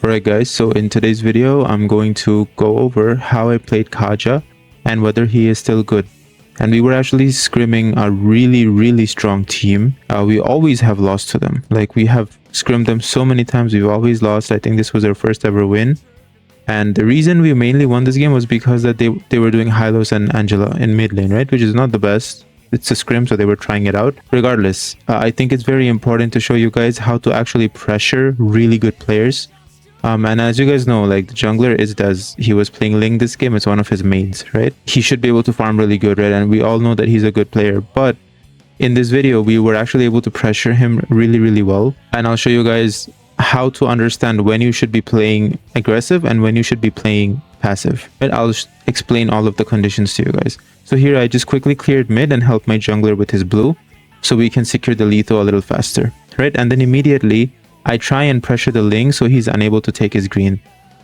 Alright guys, so in today's video, I'm going to go over how I played Kaja and whether he is still good. And we were actually scrimming a really strong team. We always have lost to them. Like, we have scrimmed them so many times, we've always lost. I think this was our first ever win. And the reason we mainly won this game was because that they were doing Hylos and Angela in mid lane, right? Which is not the best. It's a scrim, so they were trying it out. Regardless, I think it's very important to show you guys how to actually pressure really good players. And as you guys know, like, the jungler is Dez. He was playing Ling this game. It's one of his mains, right? He should be able to farm really good, right? And we all know that he's a good player. But in this video, we were actually able to pressure him really well. And I'll show you guys how to understand when you should be playing aggressive and when you should be playing passive. Right? I'll explain all of the conditions to you guys. So here, I just quickly cleared mid and helped my jungler with his blue, so we can secure the lethal a little faster, right? And then immediately, I try and pressure the Ling so he's unable to take his green.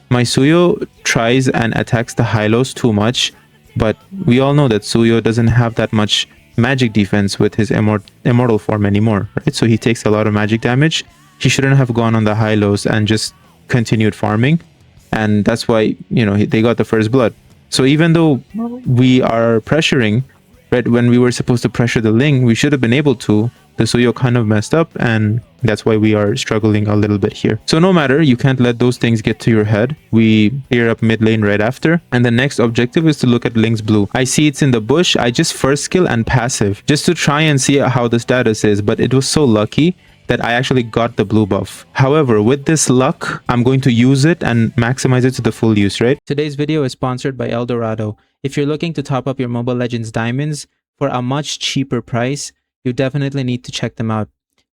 My Suyo tries and attacks the Hylos too much, but we all know that Suyo doesn't have that much magic defense with his immortal form anymore, right? So he takes a lot of magic damage. He shouldn't have gone on the Hylos and just continued farming, and that's why, you know, they got the first blood. So even though we are pressuring, right, when we were supposed to pressure the Ling, we should have been able to. The Suyo kind of messed up, and that's why we are struggling a little bit here. So no matter, you can't let those things get to your head. We clear up mid lane right after, and the next objective is to look at Ling's blue. I see it's in the bush. I just first skill and passive just to try and see how the status is, but it was so lucky that I actually got the blue buff. However, with this luck, I'm going to use it and maximize it to the full use, right? Today's video is sponsored by Eldorado. If you're looking to top up your Mobile Legends diamonds for a much cheaper price, you definitely need to check them out.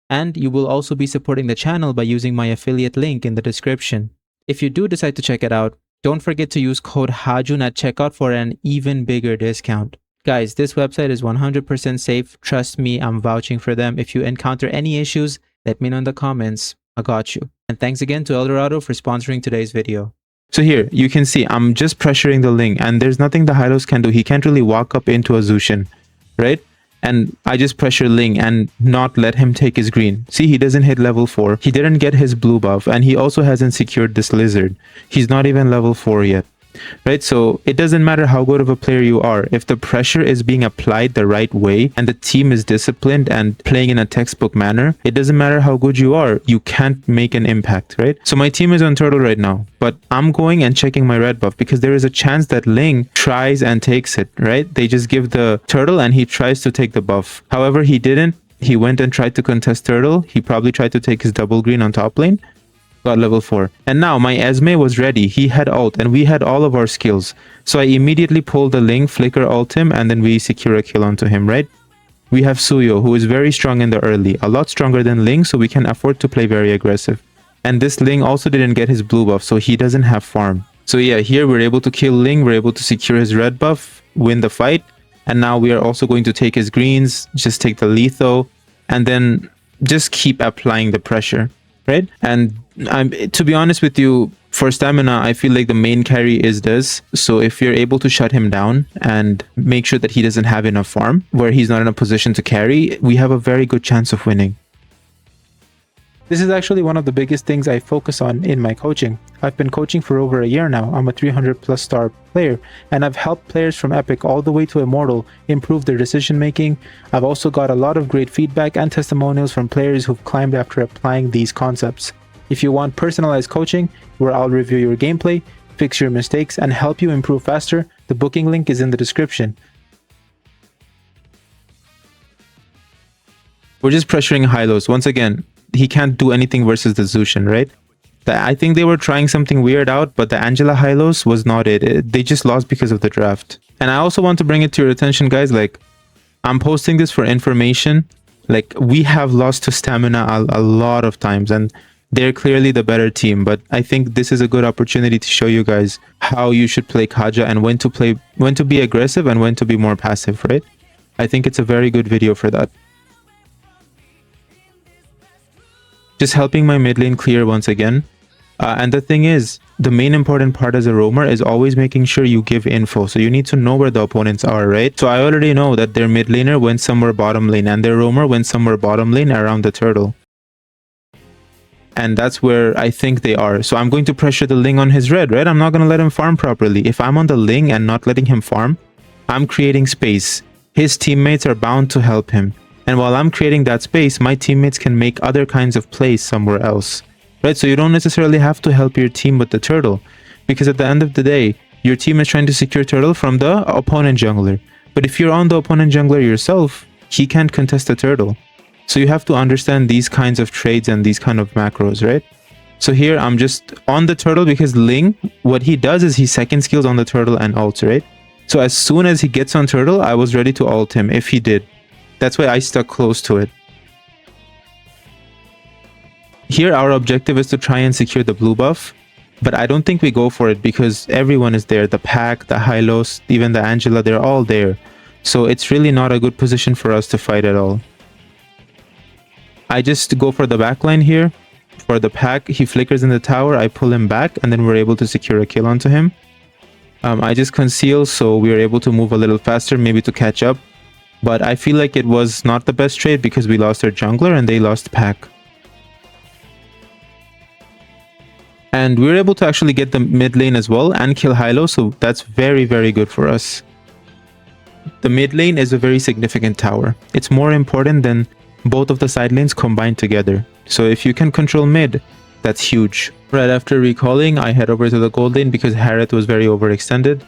And you will also be supporting the channel by using my affiliate link in the description. If you do decide to check it out, don't forget to use code HAJUN at checkout for an even bigger discount. Guys, this website is 100% safe. Trust me, I'm vouching for them. If you encounter any issues, let me know in the comments. I got you. And thanks again to Eldorado for sponsoring today's video. So here, you can see I'm just pressuring the Ling, and there's nothing the Hylos can do. He can't really walk up into a Zushin, right? And I just pressure Ling and not let him take his green. See, he doesn't hit level 4. He didn't get his blue buff, and he also hasn't secured this lizard. He's not even level 4 yet, right? So it doesn't matter how good of a player you are. If the pressure is being applied the right way and the team is disciplined and playing in a textbook manner, it doesn't matter how good you are. You can't make an impact, right? So my team is on turtle right now, but I'm going and checking my red buff because there is a chance that Ling tries and takes it, right? They just give the turtle and he tries to take the buff. However, he didn't. He went and tried to contest turtle. He probably tried to take his double green on top lane. Got level 4. And now my Esme was ready. He had ult and we had all of our skills. So I immediately pulled the Ling, flicker ult him, and then we secure a kill onto him, right? We have Suyo, who is very strong in the early. A lot stronger than Ling, so we can afford to play very aggressive. And this Ling also didn't get his blue buff, so he doesn't have farm. So yeah, here we're able to kill Ling, we're able to secure his red buff, win the fight. And now we are also going to take his greens, just take the letho, and then just keep applying the pressure, right? And to be honest with you, for stamina, I feel like the main carry is this. So if you're able to shut him down and make sure that he doesn't have enough farm, where he's not in a position to carry, we have a very good chance of winning. This is actually one of the biggest things I focus on in my coaching. I've been coaching for over a year now. I'm a 300+ star player, and I've helped players from Epic all the way to Immortal improve their decision making. I've also got a lot of great feedback and testimonials from players who've climbed after applying these concepts. If you want personalized coaching, where I'll review your gameplay, fix your mistakes, and help you improve faster, the booking link is in the description. We're just pressuring Hylos. Once again, he can't do anything versus the Zushin, right? I think they were trying something weird out, but the Angela Hylos was not it. They just lost because of the draft. And I also want to bring it to your attention, guys, like, I'm posting this for information. Like, we have lost to stamina a lot of times, and they're clearly the better team, but I think this is a good opportunity to show you guys how you should play Kaja and when to be aggressive and when to be more passive, right? I think it's a very good video for that. Just helping my mid lane clear once again. And the thing is, the main important part as a roamer is always making sure you give info. So you need to know where the opponents are, right? So I already know that their mid laner went somewhere bottom lane and their roamer went somewhere bottom lane around the turtle. And that's where I think they are. So I'm going to pressure the Ling on his red, right? I'm not going to let him farm properly. If I'm on the Ling and not letting him farm, I'm creating space. His teammates are bound to help him. And while I'm creating that space, my teammates can make other kinds of plays somewhere else, right? So you don't necessarily have to help your team with the turtle, because at the end of the day, your team is trying to secure turtle from the opponent jungler. But if you're on the opponent jungler yourself, he can't contest the turtle. So you have to understand these kinds of trades and these kind of macros, right? So here I'm just on the turtle because Ling, what he does is he second skills on the turtle and ults, right? So as soon as he gets on turtle, I was ready to ult him if he did. That's why I stuck close to it. Here our objective is to try and secure the blue buff, but I don't think we go for it because everyone is there. The Pack, the Hylos, even the Angela, they're all there. So it's really not a good position for us to fight at all. I just go for the backline here. For the Pack, he flickers in the tower, I pull him back, and then we're able to secure a kill onto him. I just conceal, so we were able to move a little faster, maybe to catch up. But I feel like it was not the best trade because we lost our jungler and they lost Pack. And we were able to actually get the mid lane as well and kill Hylo, so that's very, very good for us. The mid lane is a very significant tower. It's more important than both of the side lanes combined together. So if you can control mid, that's huge. Right after recalling, I head over to the gold lane because Harith was very overextended.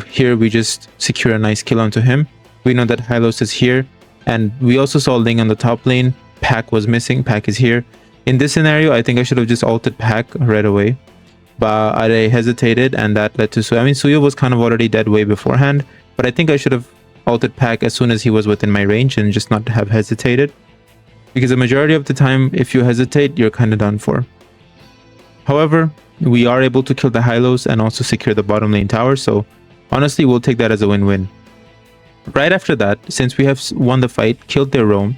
Here we just secure a nice kill onto him. We know that Hylos is here, and we also saw Ling on the top lane. Pack was missing, Pack is here. In this scenario, I think I should have just ulted Pack right away, but I hesitated, and that led to Suyo. I mean, Suyo was kind of already dead way beforehand, but I think I should have ulted Pack as soon as he was within my range and just not have hesitated, because the majority of the time, if you hesitate, you're kind of done for. However, we are able to kill the Hylos and also secure the bottom lane tower, so honestly, we'll take that as a win-win. Right after that, since we have won the fight, killed their roam,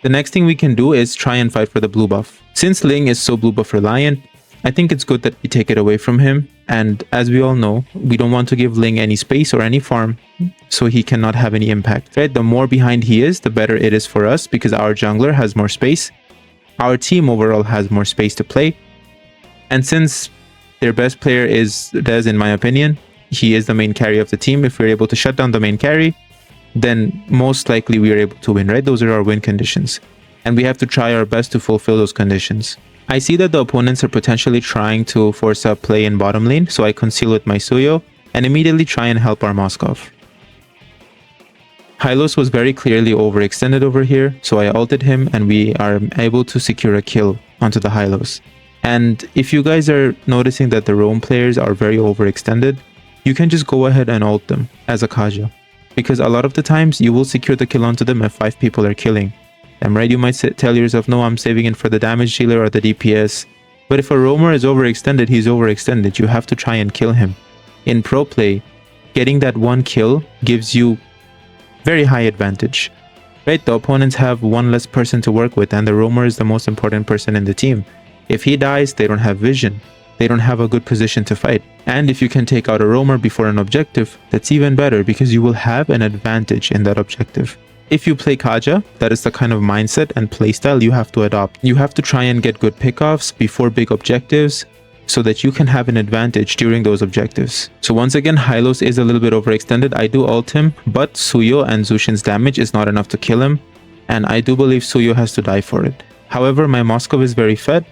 the next thing we can do is try and fight for the blue buff. Since Ling is so blue buff reliant, I think it's good that we take it away from him. And as we all know, we don't want to give Ling any space or any farm, so he cannot have any impact, right? The more behind he is, the better it is for us because our jungler has more space. Our team overall has more space to play. And since their best player is Dez, in my opinion, he is the main carry of the team. If we're able to shut down the main carry, then most likely we are able to win, right? Those are our win conditions. And we have to try our best to fulfill those conditions. I see that the opponents are potentially trying to force a play in bottom lane, so I conceal with my Suyo and immediately try and help our Moskov. Hylos was very clearly overextended over here, so I ulted him and we are able to secure a kill onto the Hylos. And if you guys are noticing that the roam players are very overextended, you can just go ahead and ult them as a Kaja. Because a lot of the times you will secure the kill onto them if 5 people are killing them, right? You might tell yourself, no, I'm saving it for the damage dealer or the DPS. But if a roamer is overextended, he's overextended. You have to try and kill him. In pro play, getting that one kill gives you very high advantage, right? The opponents have one less person to work with and the roamer is the most important person in the team. If he dies, they don't have vision. They don't have a good position to fight. And if you can take out a roamer before an objective, that's even better because you will have an advantage in that objective. If you play Kaja, that is the kind of mindset and playstyle you have to adopt. You have to try and get good pickoffs before big objectives so that you can have an advantage during those objectives. So once again, Hylos is a little bit overextended. I do ult him, but Suyo and Zushin's damage is not enough to kill him. And I do believe Suyo has to die for it. However, my Moskov is very fed.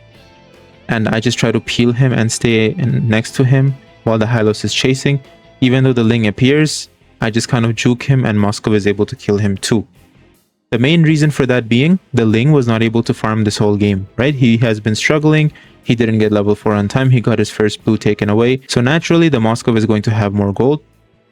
And I just try to peel him and stay next to him while the Hylos is chasing. Even though the Ling appears, I just kind of juke him and Moskov is able to kill him too. The main reason for that being, the Ling was not able to farm this whole game, right? He has been struggling, he didn't get level 4 on time, he got his first blue taken away. So naturally, the Moskov is going to have more gold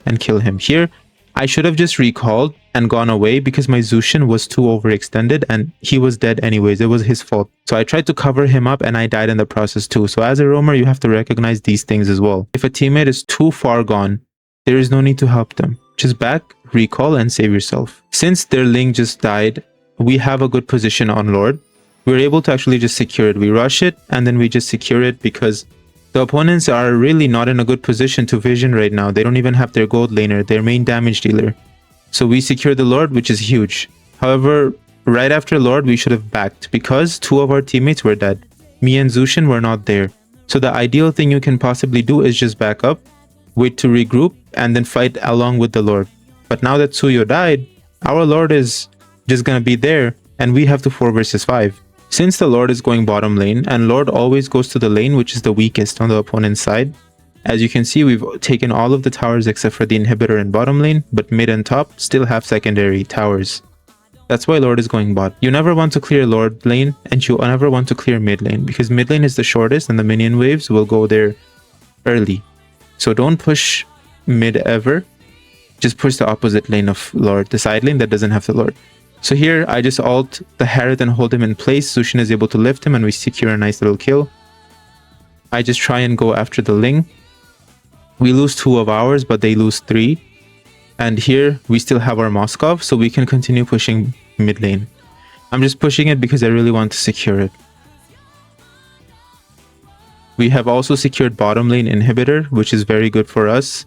and kill him. Here, I should have just recalled and gone away because my Zushin was too overextended and he was dead anyways. It was his fault. So I tried to cover him up and I died in the process too. So as a roamer, you have to recognize these things as well. If a teammate is too far gone, there is no need to help them. Just back, recall, and save yourself. Since their Ling just died, we have a good position on Lord. We're able to actually just secure it. We rush it and then we just secure it because the opponents are really not in a good position to vision right now. They don't even have their gold laner, their main damage dealer. So we secure the Lord, which is huge. However, right after Lord, we should have backed because 2 of our teammates were dead. Me and Zushin were not there. So the ideal thing you can possibly do is just back up, wait to regroup, and then fight along with the Lord. But now that Suyo died, our Lord is just gonna be there, and we have to 4 versus 5. Since the Lord is going bottom lane, and Lord always goes to the lane which is the weakest on the opponent's side, as you can see, we've taken all of the towers except for the inhibitor in bottom lane, but mid and top still have secondary towers. That's why Lord is going bot. You never want to clear Lord lane, and you never want to clear mid lane, because mid lane is the shortest and the minion waves will go there early. So don't push mid ever. Just push the opposite lane of Lord, the side lane that doesn't have the Lord. So here, I just ult the Harith and hold him in place. Zushin is able to lift him and we secure a nice little kill. I just try and go after the Ling. We lose 2 of ours, but they lose 3. And here, we still have our Moskov, so we can continue pushing mid lane. I'm just pushing it because I really want to secure it. We have also secured bottom lane inhibitor, which is very good for us.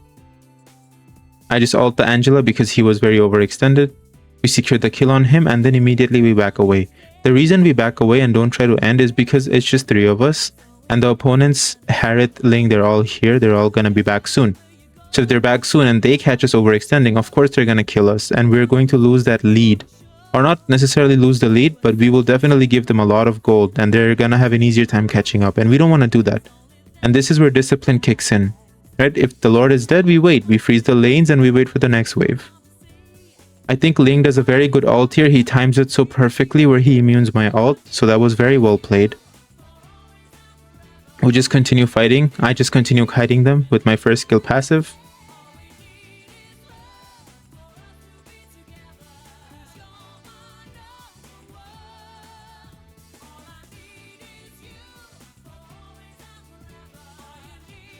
I just ult the Angela because he was very overextended. We secured the kill on him and then immediately we back away. The reason we back away and don't try to end is because it's just 3 of us. And the opponents, Harith, Ling, they're all here. They're all going to be back soon. So if they're back soon and they catch us overextending, of course they're going to kill us. And we're going to lose that lead. Or not necessarily lose the lead, but we will definitely give them a lot of gold. And they're going to have an easier time catching up. And we don't want to do that. And this is where discipline kicks in. Right? If the Lord is dead, we wait. We freeze the lanes and we wait for the next wave. I think Ling does a very good ult here. He times it so perfectly where he immunes my ult. So that was very well played. We just continue fighting. I just continue kiting them with my first skill passive.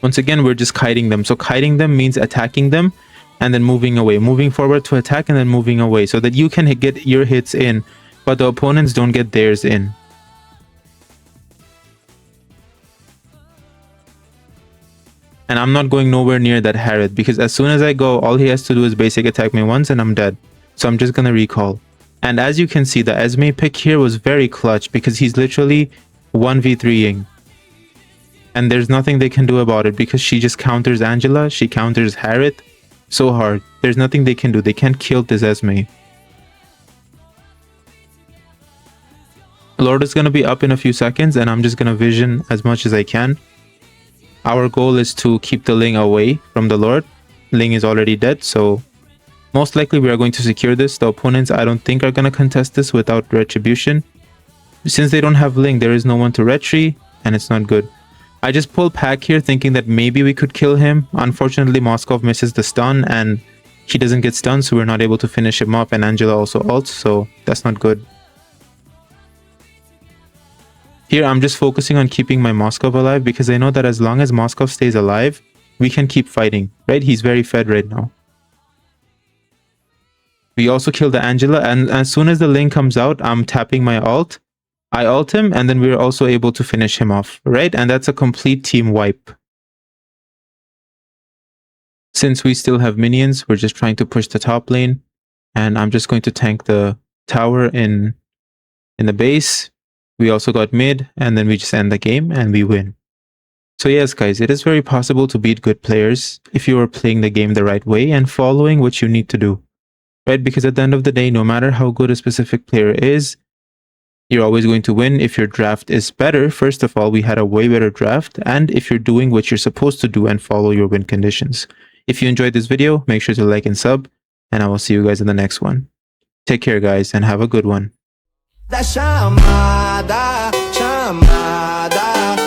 Once again, we're just kiting them. So kiting them means attacking them and then moving away. Moving forward to attack and then moving away so that you can get your hits in, but the opponents don't get theirs in. And I'm not going nowhere near that Harith because as soon as I go, all he has to do is basic attack me once and I'm dead. So I'm just going to recall. And as you can see, the Esme pick here was very clutch because he's literally 1v3ing. And there's nothing they can do about it because she just counters Angela, she counters Harith so hard. There's nothing they can do. They can't kill this Esme. Lord is going to be up in a few seconds and I'm just going to vision as much as I can. Our goal is to keep the Ling away from the Lord. Ling is already dead, so most likely we are going to secure this. The opponents, I don't think, are going to contest this without retribution. Since they don't have Ling, there is no one to retry, and it's not good. I just pulled Pack here thinking that maybe we could kill him. Unfortunately, Moskov misses the stun, and he doesn't get stunned, so we're not able to finish him up, and Angela also ults, so that's not good. Here, I'm just focusing on keeping my Moskov alive because I know that as long as Moskov stays alive, we can keep fighting, right? He's very fed right now. We also killed the Angela, and as soon as the Ling comes out, I'm tapping my ult. I ult him, and then we're also able to finish him off, right? And that's a complete team wipe. Since we still have minions, we're just trying to push the top lane, and I'm just going to tank the tower in the base. We also got mid, and then we just end the game and we win. So yes, guys, it is very possible to beat good players if you are playing the game the right way and following what you need to do, right? Because at the end of the day, no matter how good a specific player is, you're always going to win if your draft is better. First of all, we had a way better draft, and if you're doing what you're supposed to do and follow your win conditions. If you enjoyed this video, make sure to like and sub, and I will see you guys in the next one. Take care, guys, and have a good one. Da chamada, chamada.